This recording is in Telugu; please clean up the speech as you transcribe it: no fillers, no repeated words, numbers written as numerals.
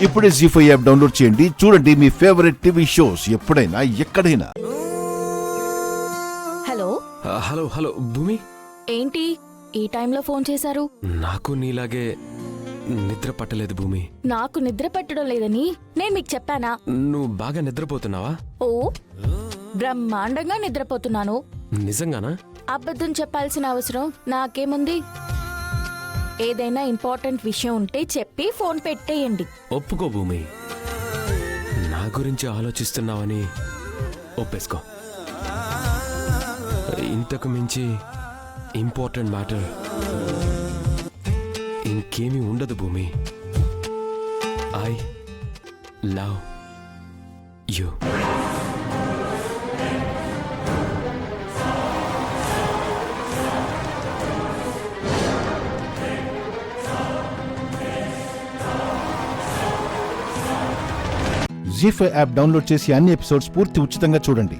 ఇప్పుడే జీ5 యాప్ డౌన్లోడ్ చేయండి. చూడండి మీ ఫేవరెట్ టీవీ షోస్ ఎప్పుడైనా ఎక్కడైనా. హలో హలో హలో భూమి, ఏంటి ఈ టైంలో ఫోన్ చేశారు? నాకు నీలాగే నిద్ర పట్టలేదు భూమి. నాకు నిద్ర పట్టడం లేదని నేను మీకు చెప్పానా? నువ్వు బాగా నిద్రపోతున్నావా? ఓ బ్రహ్మాండంగా నిద్రపోతున్నాను. నిజంగానా? అబద్ధం చెప్పాల్సిన అవసరం నాకేముంది? ఏదైనా ఇంపార్టెంట్ విషయం ఉంటే చెప్పి ఫోన్ పెట్టేయండి. ఒప్పుకో భూమి, నా గురించి ఆలోచిస్తున్నావని ఒప్పేసుకో. ఇంతకు మించి ఇంపార్టెంట్ మ్యాటర్ ఇంకేమీ ఉండదు భూమి. I love you. జీ5 యాప్ డౌన్లోడ్ చేసి అన్ని ఎపిసోడ్స్ పూర్తి ఉచితంగా చూడండి.